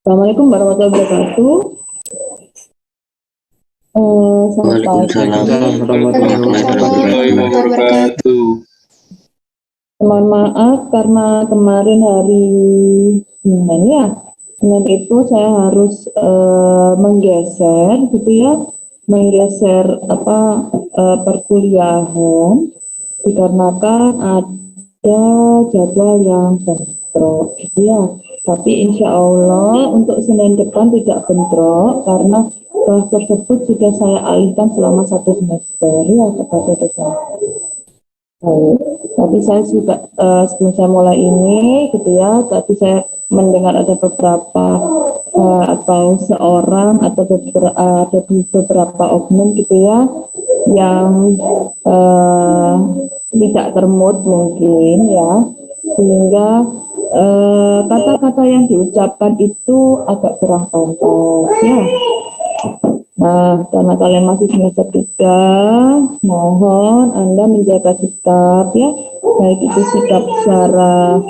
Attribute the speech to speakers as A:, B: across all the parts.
A: Assalamualaikum warahmatullahi wabarakatuh. Selamat pagi.
B: Warahmatullahi wabarakatuh.
A: Mohon maaf karena kemarin hari Senin ya, Senin itu saya harus menggeser gitu ya, menggeser perkuliahan dikarenakan ada jadwal yang bentrok gitu ya. Tapi insya Allah untuk Senin depan tidak bentrok karena kelas tersebut sudah saya alihkan selama 1 semester ya kepada dosen. Tapi saya juga sebelum saya mulai ini gitu ya, tadi saya mendengar ada beberapa atau seorang atau ada beberapa oknum gitu ya yang tidak termood mungkin ya, sehingga kata-kata yang diucapkan itu agak kurang pantas ya. Nah, karena kalian masih semester 3, mohon Anda menjaga sikap ya, baik itu sikap secara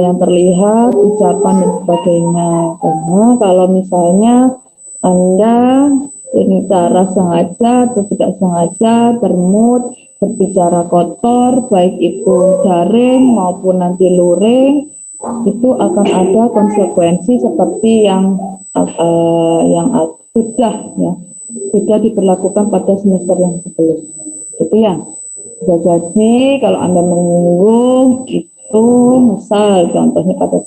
A: yang terlihat, ucapan dan sebagainya. Karena kalau misalnya Anda berbicara sengaja atau tidak sengaja, termut, berbicara kotor, baik itu daring maupun nanti luring, itu akan ada konsekuensi seperti yang sudah diberlakukan pada semester yang sebelumnya. Itu ya. Bisa jadi kalau Anda menyinggung itu, misal contohnya pada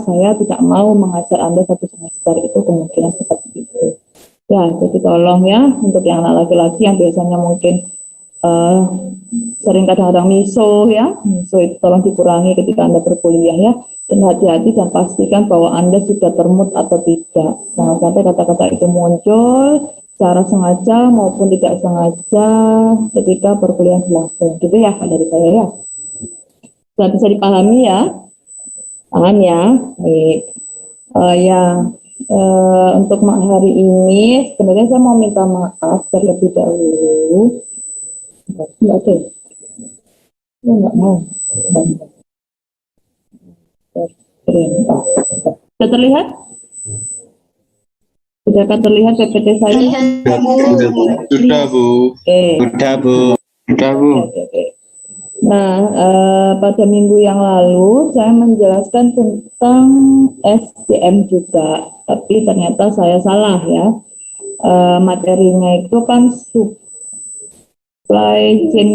A: saya tidak mau mengajar Anda 1 semester, itu kemungkinan seperti itu. Ya, jadi tolong ya untuk yang anak laki-laki yang biasanya mungkin sering kadang-kadang miso itu tolong dikurangi ketika Anda berkuliah ya. Dan hati-hati dan pastikan bahwa Anda sudah termut atau tidak. Jangan sampai kata-kata itu muncul secara sengaja maupun tidak sengaja ketika perkuliahan berlangsung. Gitu ya dari saya ya. Sudah bisa dipahami ya? Paham ya? Baik. Untuk hari ini sebenarnya saya mau minta maaf terlebih dahulu. Oke. Enggak mau. Sudah terlihat? Sudahkah terlihat PPT saya?
B: Sudah, Bu. Sudah, Bu.
A: Oke. Nah, pada minggu yang lalu saya menjelaskan tentang SDM juga, tapi ternyata saya salah ya. Materinya itu kan supply chain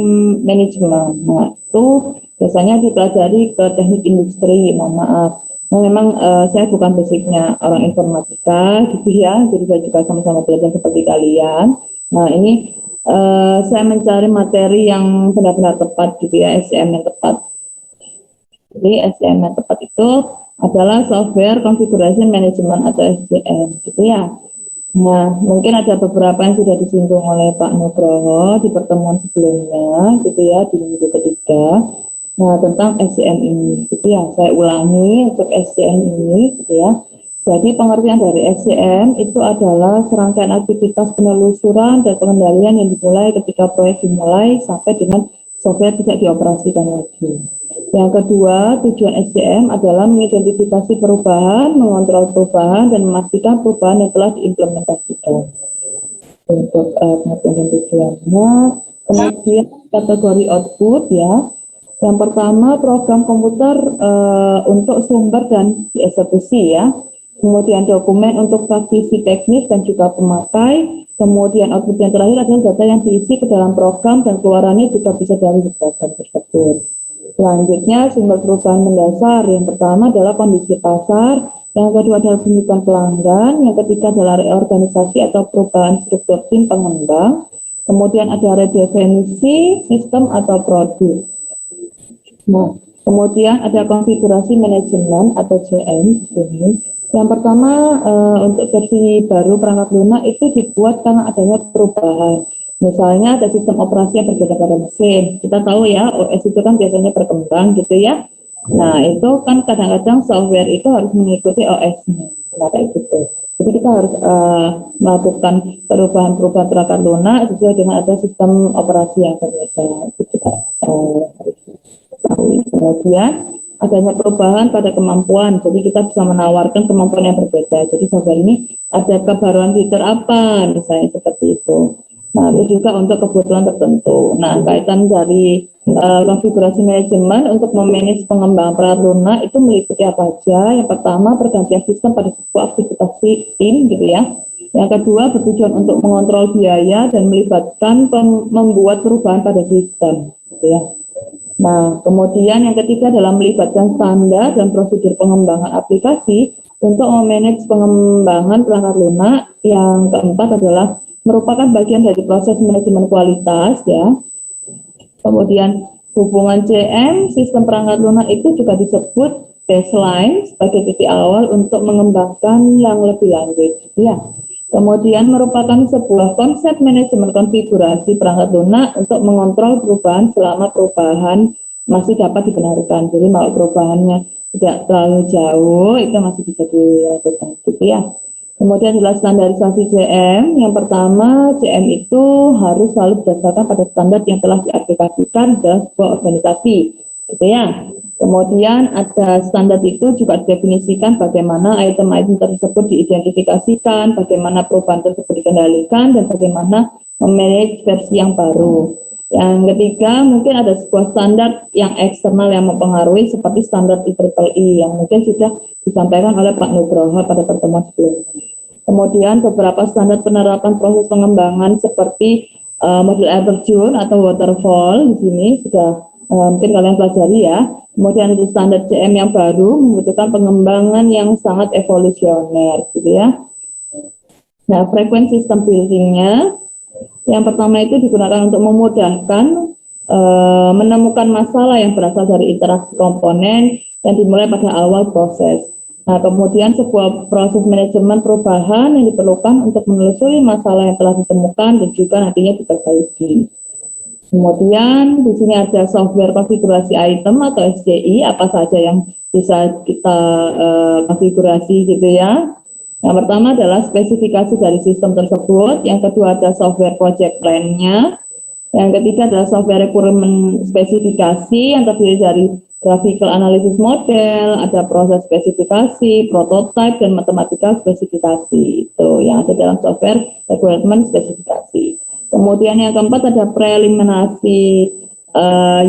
A: management. Nah, itu biasanya dipelajari ke teknik industri, mohon maaf. Nah, memang saya bukan basicnya orang informatika gitu ya, jadi saya juga sama-sama belajar seperti kalian. Nah, ini saya mencari materi yang benar-benar tepat gitu ya, SCM yang tepat. Jadi SCM yang tepat itu adalah Software Configuration Management atau SCM gitu ya. Nah, mungkin ada beberapa yang sudah disinggung oleh Pak Nugroho di pertemuan sebelumnya gitu ya, di minggu ketiga. Nah, tentang SCM ini gitu ya, saya ulangi untuk SCM ini gitu ya. Jadi pengertian dari SCM itu adalah serangkaian aktivitas penelusuran dan pengendalian yang dimulai ketika proyek dimulai sampai dengan software tidak dioperasikan lagi. Yang kedua, tujuan SCM adalah mengidentifikasi perubahan, mengontrol perubahan, dan memastikan perubahan yang telah diimplementasikan. Untuk pengertian dan tujuannya, kemudian kategori output ya. Yang pertama, program komputer untuk sumber dan dieksekusi ya. Kemudian dokumen untuk praktisi teknis dan juga pemakai. Kemudian output yang terakhir adalah data yang diisi ke dalam program dan keluarannya juga bisa dari program tersebut. Selanjutnya, sumber perubahan mendasar. Yang pertama adalah kondisi pasar. Yang kedua adalah kebutuhan pelanggan. Yang ketiga adalah reorganisasi atau perubahan struktur tim pengembang. Kemudian ada redefinisi sistem atau produk. Nah, kemudian ada konfigurasi manajemen atau CM di sini. Yang pertama untuk versi baru perangkat lunak itu dibuat karena adanya perubahan. Misalnya ada sistem operasi yang berbeda pada mesin. Kita tahu ya OS itu kan biasanya berkembang gitu ya. Nah itu kan kadang-kadang software itu harus mengikuti OS-nya. Nah kayak gitu. Jadi kita harus melakukan perubahan-perubahan perangkat lunak sesuai dengan ada sistem operasi yang berbeda. Itu kita harus tahu. Kemudian adanya perubahan pada kemampuan. Jadi kita bisa menawarkan kemampuan yang berbeda. Jadi software ini ada kebaruan fitur apa, misalnya seperti itu. Nah, itu juga untuk kebutuhan tertentu. Nah, kaitan dari konfigurasi manajemen untuk memanage pengembangan perangkat lunak itu meliputi apa aja? Yang pertama, pergantian sistem pada sebuah aktivitas tim, gitu ya. Yang kedua, bertujuan untuk mengontrol biaya dan melibatkan membuat perubahan pada sistem, gitu ya. Nah, kemudian yang ketiga adalah melibatkan standar dan prosedur pengembangan aplikasi untuk memanage pengembangan perangkat lunak. Yang keempat adalah merupakan bagian dari proses manajemen kualitas, ya. Kemudian hubungan CM, sistem perangkat lunak itu juga disebut baseline sebagai titik awal untuk mengembangkan yang lebih lanjut, ya. Kemudian merupakan sebuah konsep manajemen konfigurasi perangkat lunak untuk mengontrol perubahan selama perubahan masih dapat dibenarkan. Jadi kalau perubahannya tidak terlalu jauh, itu masih bisa dilakukan, gitu ya. Kemudian adalah standarisasi CM. Yang pertama, CM itu harus selalu berdasarkan pada standar yang telah diaplikasikan dalam sebuah organisasi, gitu ya. Kemudian ada standar itu juga didefinisikan bagaimana item-item tersebut diidentifikasikan, bagaimana perubahan tersebut dikendalikan, dan bagaimana memanage versi yang baru. Yang ketiga, mungkin ada sebuah standar yang eksternal yang mempengaruhi seperti standar IEEE yang mungkin sudah disampaikan oleh Pak Nugroho pada pertemuan sebelumnya. Kemudian beberapa standar penerapan proses pengembangan seperti model air terjun atau waterfall di sini sudah mungkin kalian pelajari ya. Kemudian ada standar CM yang baru membutuhkan pengembangan yang sangat evolusioner, gitu ya. Nah, frekuensi sistem buildingnya, yang pertama itu digunakan untuk memudahkan menemukan masalah yang berasal dari interaksi komponen yang dimulai pada awal proses. Nah, kemudian sebuah proses manajemen perubahan yang diperlukan untuk menelusuri masalah yang telah ditemukan dan juga nantinya diperbaiki. Kemudian di sini ada software konfigurasi item atau SCI, apa saja yang bisa kita konfigurasi, gitu ya. Yang pertama adalah spesifikasi dari sistem tersebut, yang kedua ada software project plan-nya, yang ketiga adalah software requirement spesifikasi yang terdiri dari graphical analysis model, ada proses spesifikasi, prototype, dan matematika spesifikasi. Itu yang ada dalam software requirement spesifikasi. Kemudian yang keempat ada preliminasi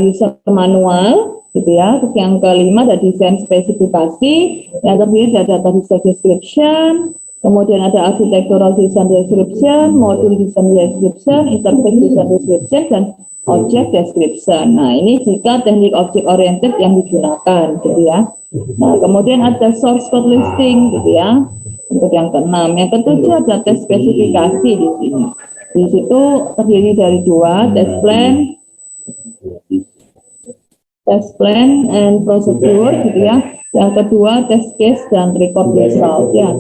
A: user manual, gitu ya. Terus yang kelima ada desain spesifikasi, yang terdiri dari data design description, kemudian ada architectural design description, module design description, interface design description, dan object description. Nah, ini jika teknik object oriented yang digunakan, gitu ya. Nah, kemudian ada source code listing, gitu ya. Untuk yang keenam, yang ketujuh ada tes spesifikasi di sini. Di situ terdiri dari dua, test plan and procedure, gitu ya. Yang kedua test case dan record result, ya.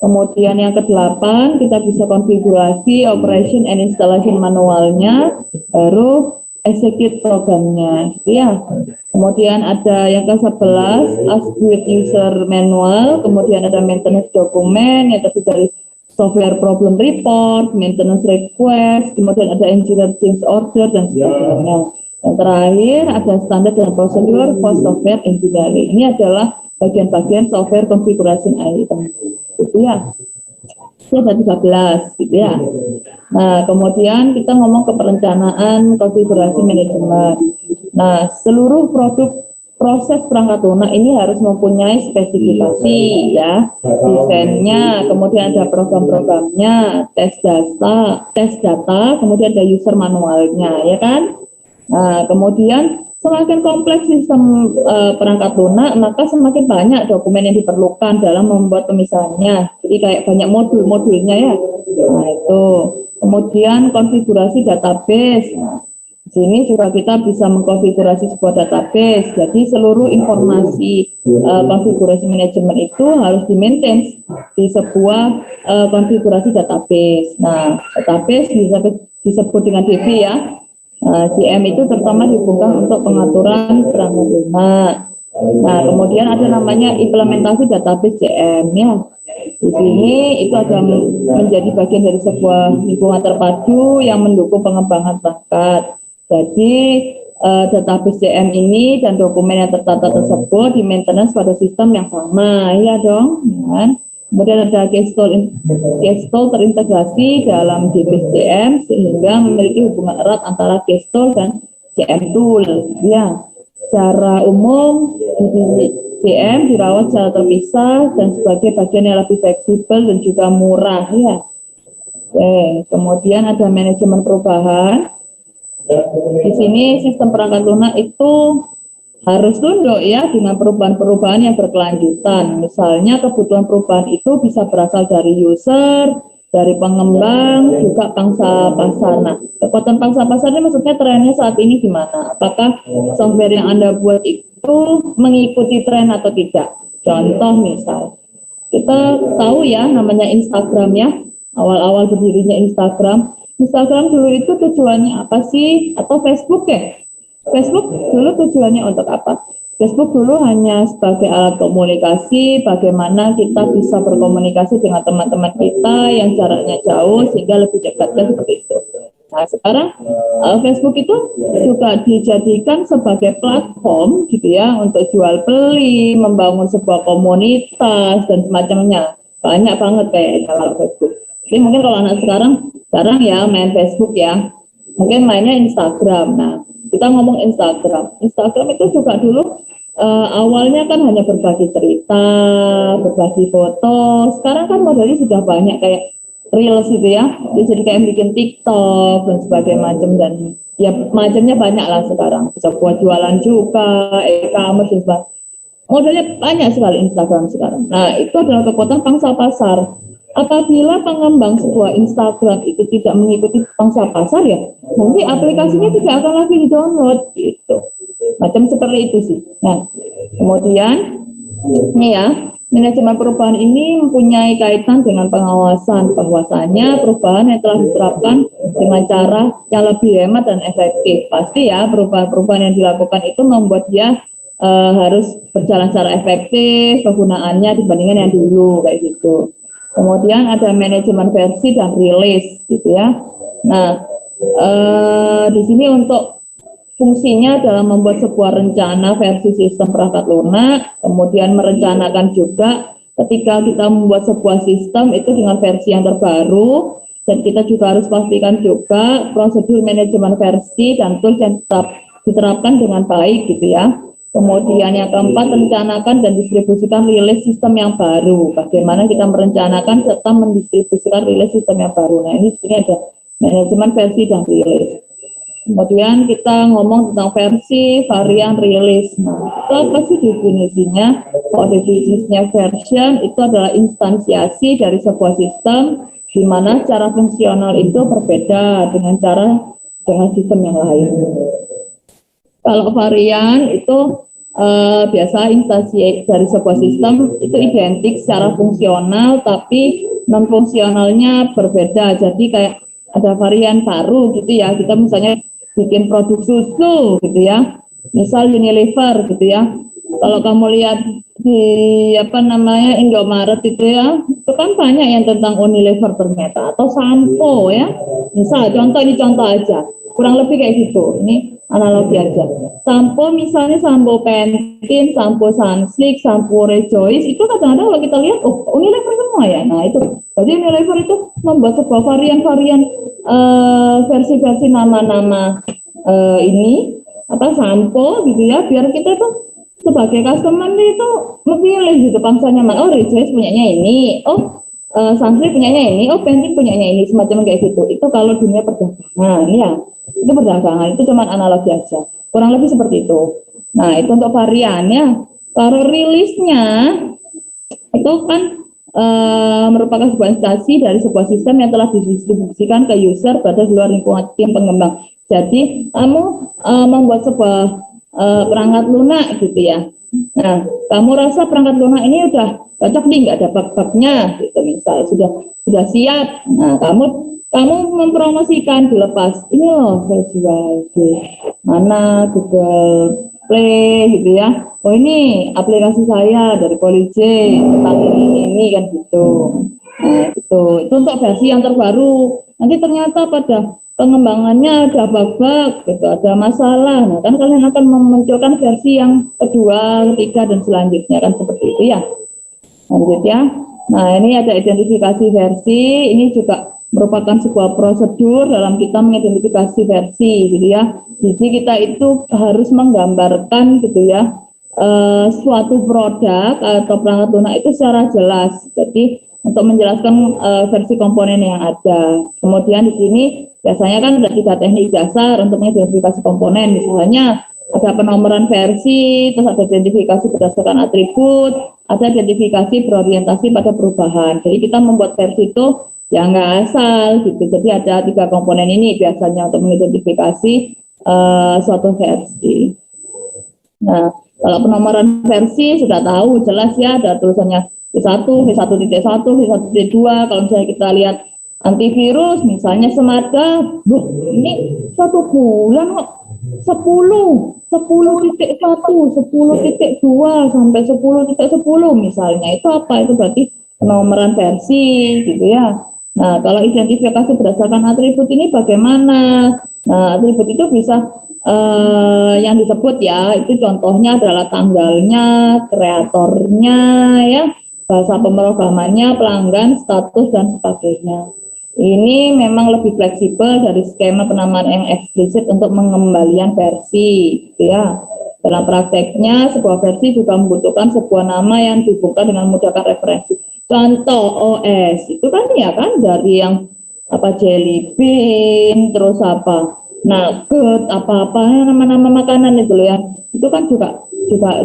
A: Kemudian yang kedelapan kita bisa konfigurasi operation and installation manualnya, baru execute programnya, gitu ya. Kemudian ada yang ke-11 ask with user manual, kemudian ada maintenance dokumen yang terdiri dari software problem report, maintenance request, kemudian ada engineer change order, dan sebagainya. Yang terakhir ada standar dan prosedur for software engineering. Ini adalah bagian-bagian software konfigurasi item, gitu ya. Ini ada 13, gitu ya. Nah, kemudian kita ngomong ke perencanaan konfigurasi manajemen. Nah, seluruh produk proses perangkat lunak ini harus mempunyai spesifikasi, ya, desainnya, kemudian ada program-programnya, tes data, kemudian ada user manualnya, ya kan? Nah, kemudian semakin kompleks sistem perangkat lunak, maka semakin banyak dokumen yang diperlukan dalam membuat pemisahannya. Jadi kayak banyak modul-modulnya, ya. Nah, itu. Kemudian konfigurasi database. Nah, di sini juga kita bisa mengkonfigurasi sebuah database. Jadi seluruh informasi konfigurasi manajemen itu harus di-maintain di sebuah konfigurasi database. Nah, database bisa disebut dengan DB, ya. CM itu terutama dihubungkan untuk pengaturan perangkat lunak. Nah, kemudian ada namanya implementasi database CM, ya. Di sini itu ada menjadi bagian dari sebuah lingkungan terpadu yang mendukung pengembangan perangkat. Jadi database CM ini dan dokumen yang tertata tersebut di maintenance pada sistem yang sama, ya dong. Ya. Kemudian ada Gestol terintegrasi dalam database CM sehingga memiliki hubungan erat antara Gestol dan CM tool. Ya, secara umum CM dirawat secara terpisah dan sebagai bagian yang lebih fleksibel dan juga murah. Ya. Oke, kemudian ada manajemen perubahan. Di sini sistem perangkat lunak itu harus tunduk ya dengan perubahan-perubahan yang berkelanjutan. Misalnya kebutuhan perubahan itu bisa berasal dari user, dari pengembang, juga pangsa pasar. Nah, kekuatan pangsa pasar ini maksudnya trennya saat ini gimana? Apakah software yang Anda buat itu mengikuti tren atau tidak? Contoh misal, kita tahu ya namanya Instagram ya, awal-awal berdirinya Instagram. Instagram dulu itu tujuannya apa sih? Atau Facebook ya? Facebook dulu tujuannya untuk apa? Facebook dulu hanya sebagai alat komunikasi, bagaimana kita bisa berkomunikasi dengan teman-teman kita yang jaraknya jauh sehingga lebih dekat, kan seperti itu. Nah sekarang Facebook itu juga dijadikan sebagai platform gitu ya untuk jual beli, membangun sebuah komunitas dan semacamnya. Banyak banget kayaknya kalau Facebook. Jadi mungkin kalau anak sekarang ya main Facebook ya, mungkin mainnya Instagram. Nah, kita ngomong Instagram. Instagram itu juga dulu awalnya kan hanya berbagi cerita, berbagi foto. Sekarang kan modelnya sudah banyak kayak Reels gitu ya. Jadi kayak bikin TikTok dan sebagainya macam dan ya macamnya banyak lah sekarang. Bisa buat jualan juga, e-commerce dan sebagainya. Modelnya banyak sekali Instagram sekarang. Nah, itu adalah kekuatan pangsa pasar. Apabila pengembang sebuah Instagram itu tidak mengikuti pangsa pasar ya, nanti aplikasinya tidak akan lagi di-download gitu. Macam seperti itu sih. Nah, kemudian ini ya, manajemen perubahan ini mempunyai kaitan dengan pengawasan. Bahwasanya perubahan yang telah diterapkan dengan cara yang lebih hemat dan efektif. Pasti ya, perubahan-perubahan yang dilakukan itu membuat dia harus berjalan secara efektif penggunaannya dibandingkan yang dulu kayak gitu. Kemudian ada manajemen versi dan rilis gitu ya. Nah, di sini untuk fungsinya adalah membuat sebuah rencana versi sistem perangkat lunak, kemudian merencanakan juga ketika kita membuat sebuah sistem itu dengan versi yang terbaru, dan kita juga harus pastikan juga prosedur manajemen versi dan tools yang diterapkan dengan baik gitu ya. Kemudian yang keempat, rencanakan dan distribusikan rilis sistem yang baru. Bagaimana kita merencanakan serta mendistribusikan rilis sistem yang baru. Nah, ini sini ada manajemen versi dan rilis. Kemudian kita ngomong tentang versi, varian, rilis. Nah, itu apa sih definisinya? Kalau definisinya version itu adalah instansiasi dari sebuah sistem di mana secara fungsional itu berbeda dengan sistem yang lain. Kalau varian itu biasa instansi dari sebuah sistem itu identik secara fungsional tapi non fungsionalnya berbeda. Jadi kayak ada varian baru gitu ya. Kita misalnya bikin produk susu gitu ya. Misal Unilever gitu ya. Kalau kamu lihat di Indomaret itu ya, itu kan banyak yang tentang Unilever ternyata atau sampo ya. Misal ini contoh aja. Kurang lebih kayak gitu. Ini analogi aja. Sampo misalnya sampo Pantene, sampo Sunsilk, sampo Rejoice itu kadang-kadang kalau kita lihat Unilever semua ya. Nah itu jadi Unilever itu membuat sebuah varian-varian versi-versi nama-nama ini sampo gitu ya, biar kita tuh sebagai customer itu memilih gitu pangsanya. Rejoice punyanya ini, Sunsilk punyanya ini, Pantene punyanya ini, semacam kayak gitu. Itu kalau dunia perdagangan ya. Itu perdagangan, itu cuma analogi aja. Kurang lebih seperti itu. Nah, itu untuk variannya. Kalau rilisnya, itu kan merupakan sebuah instansi dari sebuah sistem yang telah didistribusikan ke user pada luar lingkungan tim pengembang. Jadi, kamu membuat sebuah perangkat lunak gitu ya. Nah, kamu rasa perangkat lunak ini udah cocok nih, nggak ada bug-bugnya gitu misalnya, sudah siap. Nah, kamu mempromosikan dilepas, ini loh saya jual di mana Google Play gitu ya. Ini aplikasi saya dari Polije tentang ini kan gitu. Nah, itu untuk versi yang terbaru. Nanti ternyata pada pengembangannya ada bug-bug, gitu, ada masalah. Nah, kan kalian akan memunculkan versi yang kedua, ketiga, dan selanjutnya kan seperti itu ya. Lanjut ya. Nah, ini ada identifikasi versi. Ini juga merupakan sebuah prosedur dalam kita mengidentifikasi versi, gitu ya. Jadi kita itu harus menggambarkan, gitu ya, suatu produk atau perangkat lunak itu secara jelas. Jadi untuk menjelaskan versi komponen yang ada. Kemudian di sini biasanya kan ada 3 teknik dasar untuk mengidentifikasi komponen. Misalnya ada penomoran versi, terus ada identifikasi berdasarkan atribut, ada identifikasi berorientasi pada perubahan. Jadi kita membuat versi itu ya nggak asal gitu. Jadi ada 3 komponen ini biasanya untuk mengidentifikasi suatu versi. Nah, kalau penomoran versi sudah tahu jelas ya, ada tulisannya V1, V1.1, V1.2. Kalau misalnya kita lihat antivirus, misalnya Semada, ini 1 bulan kok 10.1, 10.2 sampai 10.10 misalnya. Itu apa? Itu berarti penomoran versi gitu ya. Nah, kalau identifikasi berdasarkan atribut ini bagaimana? Nah, atribut itu bisa yang disebut ya, itu contohnya adalah tanggalnya, kreatornya ya, bahasa pemrogramannya, pelanggan, status, dan sebagainya. Ini memang lebih fleksibel dari skema penamaan yang eksplisit untuk pengembalian versi, gitu ya. Dalam prakteknya, sebuah versi juga membutuhkan sebuah nama yang dihubungkan dengan memudahkan referensi. Contoh OS, itu kan ya kan dari yang apa Jelly Bean, terus apa nugget, apa-apa nama-nama makanan itu loh ya. Itu kan juga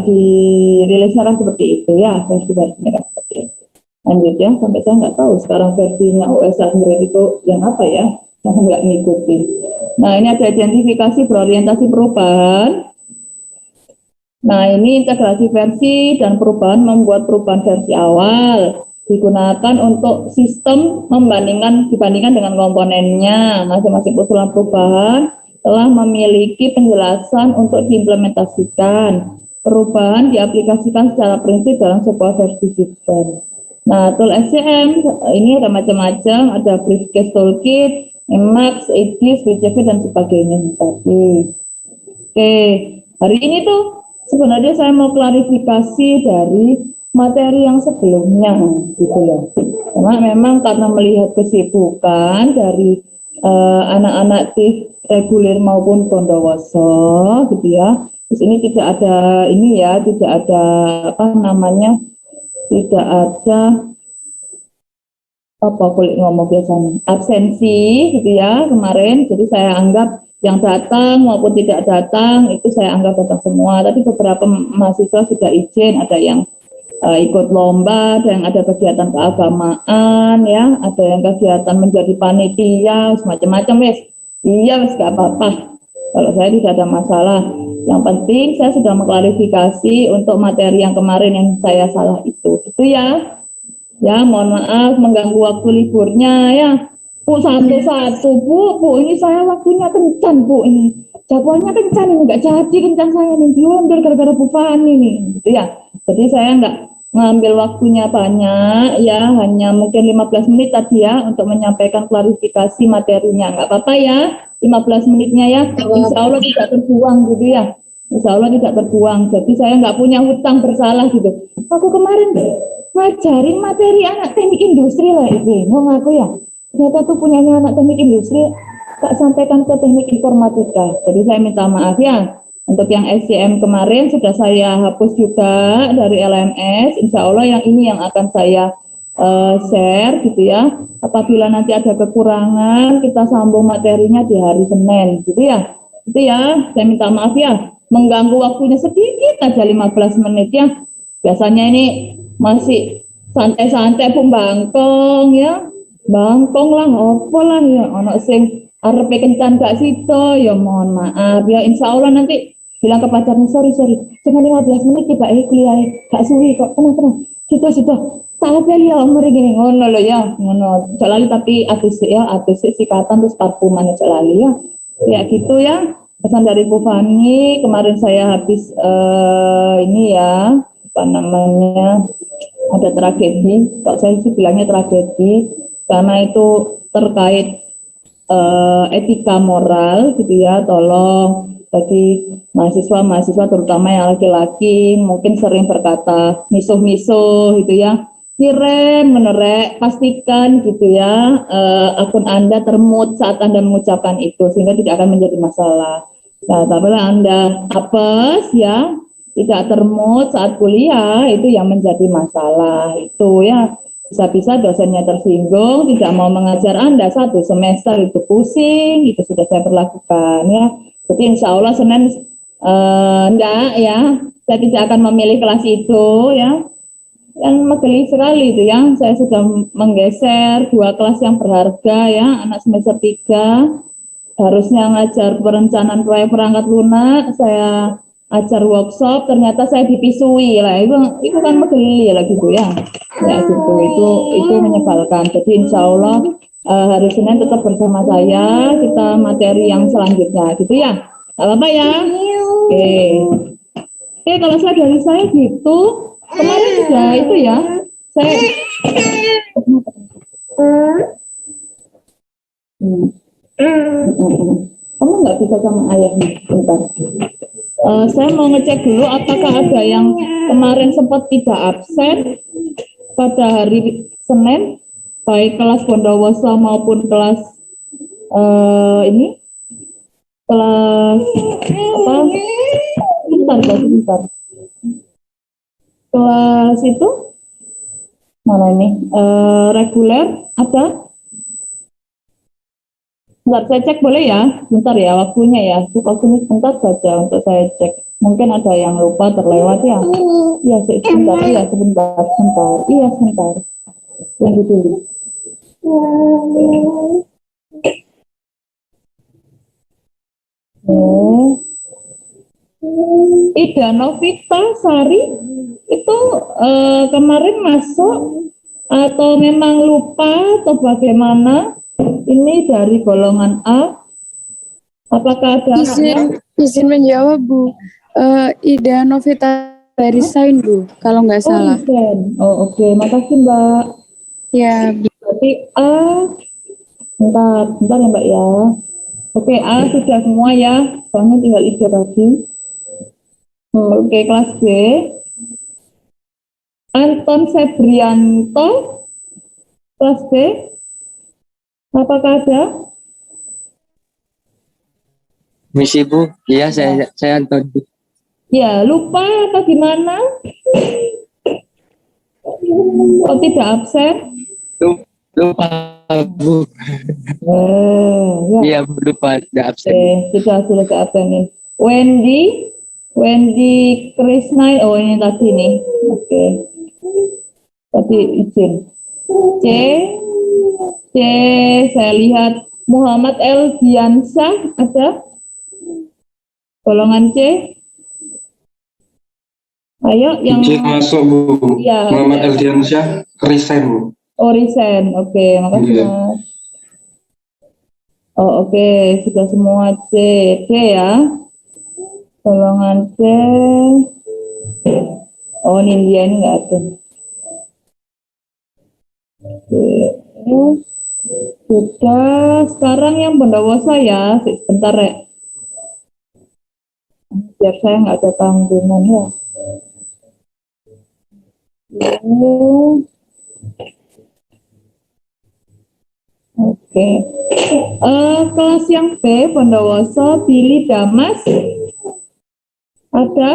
A: dirilisnya kan seperti itu ya, versi-versinya kan seperti itu. Lanjut ya, sampai saya nggak tahu sekarang versinya OS Android itu yang apa ya, saya nggak ngikutin. Nah, ini ada identifikasi berorientasi perubahan. Nah, ini integrasi versi dan perubahan membuat perubahan versi awal digunakan untuk sistem dibandingkan dengan komponennya. Masing-masing usulan perubahan telah memiliki penjelasan untuk diimplementasikan. Perubahan diaplikasikan secara prinsip dalam sebuah versi sistem. Nah, tool SCM ini ada macam-macam, ada Briefcase Toolkit, Emacs, Aegis, BCV, dan sebagainya tadi. Oke, hari ini tuh sebenarnya saya mau klarifikasi dari materi yang sebelumnya, gitu ya. Karena memang karena melihat kesibukan dari anak-anak TIF reguler maupun Bondowoso, gitu ya. Di sini tidak ada ini ya, tidak ada apa namanya, tidak ada apa kulit ngomong biasanya absensi gitu ya kemarin. Jadi saya anggap yang datang maupun tidak datang itu saya anggap datang semua. Tapi beberapa mahasiswa sudah izin, ada yang ikut lomba, ada yang ada kegiatan keagamaan ya, ada yang kegiatan menjadi panitia, semacam-macam wes. Iya wes gak apa-apa. Kalau saya tidak ada masalah. Yang penting saya sudah mengklarifikasi untuk materi yang kemarin yang saya salah itu. Itu ya. Ya, mohon maaf mengganggu waktu liburnya ya. Bu, satu-satu, Bu, ini saya waktunya kencan, Bu, ini. Jadwalnya kencan ini, nggak jadi kencan saya nih, diundur gara-gara Bu Fani nih, gitu ya. Jadi saya nggak ngambil waktunya banyak, ya, hanya mungkin 15 menit tadi ya, untuk menyampaikan klarifikasi materinya. Nggak apa-apa ya, 15 menitnya ya, insya Allah tidak terbuang gitu ya. Insya Allah tidak terbuang, jadi saya nggak punya hutang bersalah gitu. Aku kemarin ngajarin materi anak teknik industri lah itu, ngomong aku ya. Ternyata tuh punyanya anak teknik industri, tak sampaikan ke teknik informatika. Jadi saya minta maaf ya. Untuk yang SCM kemarin sudah saya hapus juga dari LMS. Insya Allah yang ini yang akan saya share gitu ya. Apabila nanti ada kekurangan, kita sambung materinya di hari Senin gitu ya. Itu ya, saya minta maaf ya. Mengganggu waktunya sedikit aja 15 menit ya. Biasanya ini masih santai-santai pembangkong ya. Bangkong lah, opo lah ya, ono sing arepe kencan gak sito, ya mohon maaf ya. Insya Allah nanti bilang ke pacarnya, sorry, cuma 15 menit tiba kuliah, gak suwi kok, tenang, situ, tak apa ya, umur gini, ngono lo ya, ngono, celali tapi ATC sikatan terus parfuman celali ya, ya gitu ya. Pesan dari Bu Fani, kemarin saya habis ini ya, apa namanya, ada tragedi, kok saya sih bilangnya tragedi, karena itu terkait etika moral gitu ya, tolong bagi mahasiswa-mahasiswa terutama yang laki-laki mungkin sering berkata misuh-misuh gitu ya, kirim menerek, pastikan gitu ya akun Anda termut saat Anda mengucapkan itu sehingga tidak akan menjadi masalah. Nah, tapi Anda apes ya, tidak termut saat kuliah itu yang menjadi masalah itu ya. Bisa-bisa dosennya tersinggung, tidak mau mengajar Anda 1 semester itu pusing, itu sudah saya berlakukan ya. Jadi insya Allah Senin enggak ya, saya tidak akan memilih kelas itu ya. Yang megeli sekali itu ya, saya sudah menggeser 2 kelas yang berharga ya, anak semester 3 harusnya ngajar perencanaan proyek perangkat lunak, saya ajar workshop, ternyata saya dipisui lah, itu kan megeli lah gitu ya, ya gitu, itu menyebalkan. Jadi insya Allah hari Senin tetap bersama saya, kita materi yang selanjutnya gitu ya, nggak apa-apa ya. Oke, kalau saya dari saya gitu, kemarin juga itu ya, saya kamu nggak bisa sama ayahnya, bentar. Saya mau ngecek dulu apakah ada yang kemarin sempat tidak absen pada hari Senin, baik kelas Bondowoso maupun kelas ini, kelas apa? Bentar. Kelas itu mana ini? Reguler ada? Bentar, saya cek boleh ya? Bentar ya, waktunya ya. Waktunya sebentar saja untuk saya cek. Mungkin ada yang lupa terlewat ya. Iya, sebentar. Iya, sebentar. Iya, sebentar. Tunggu dulu. Ida Novita Sari itu kemarin masuk atau memang lupa atau bagaimana? Ini dari golongan A. Apakah ada
C: izin menjawab Bu? Ida Novita resign Bu, kalau nggak salah.
A: Oh oke. Makasih Mbak.
C: Ya.
A: Berarti A. Bentar ya Mbak ya. Oke, A sudah semua ya. Soalnya tinggal Ida lagi. Oke, kelas B. Anton Febrianto, kelas B. Apakah ada?
D: Misi Bu, iya saya Anton.
A: Ya, lupa atau gimana? Kok tidak absen?
D: Lupa Bu.
A: Ya.
D: Iya Bu, lupa tidak absen.
A: Sudah tidak absen nih. Wendy Krisna, oh ini tadi nih. Oke. Tadi izin. C, saya lihat Muhammad El Diansyah ada? Golongan C? Ayo yang
B: C masuk Bu.
A: Ya,
B: Muhammad El Diansyah resign Bu.
A: Oh resign, oke, makasih Mas. Oh oke, sudah semua C ya. Golongan C. Oh Nindya ini nggak ada. Oke. Sudah, sekarang yang Bondowoso ya, sebentar ya. Biar saya nggak ada tanggungan ya. Oke. Kelas yang B, Bondowoso, Billy Damas, ada?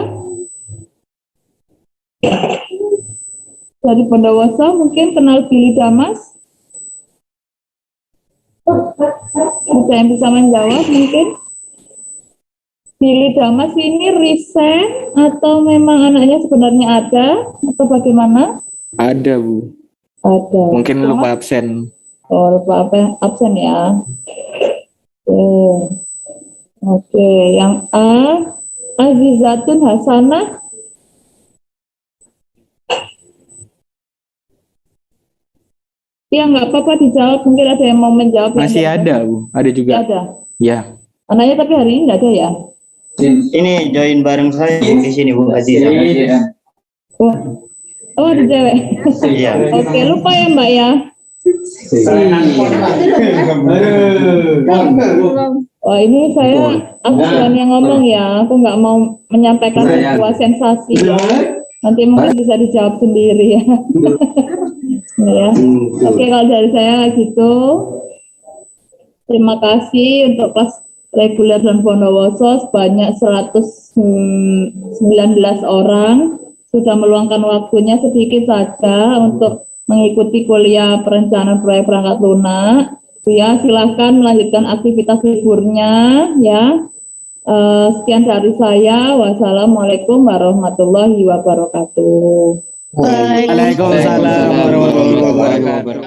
A: Dari Bondowoso mungkin kenal Billy Damas? Ada yang bisa menjawab mungkin? Billy Damas ini resign atau memang anaknya sebenarnya ada atau bagaimana?
D: Ada Bu.
A: Ada.
D: Mungkin lupa absen.
A: Oh lupa absen ya. Oke. Yang A, Azizatun Hasanah. Ya nggak apa-apa dijawab, mungkin ada yang mau menjawab.
D: Masih ada Bu, ada juga.
A: Ada.
D: Ya.
A: Anaknya tapi hari ini nggak ada ya?
E: Ini join bareng saya di sini Bu Azizah.
A: Oh, Oh, ada cewek.
E: Iya.
A: Oke, lupa ya Mbak ya. Oh, ini aku yang ngomong ya. Aku nggak mau menyampaikan sebuah sensasi ya. Nanti mungkin bisa dijawab sendiri ya. Ya. Oke, kalau dari saya gitu. Terima kasih untuk kelas reguler dan Bondowoso sebanyak 119 orang sudah meluangkan waktunya sedikit saja untuk mengikuti kuliah perencanaan proyek perangkat lunak. Ya, silahkan melanjutkan aktivitas liburnya ya. Sekian dari saya. Wassalamualaikum warahmatullahi wabarakatuh.
E: Waalaikumsalam warahmatullahi wabarakatuh.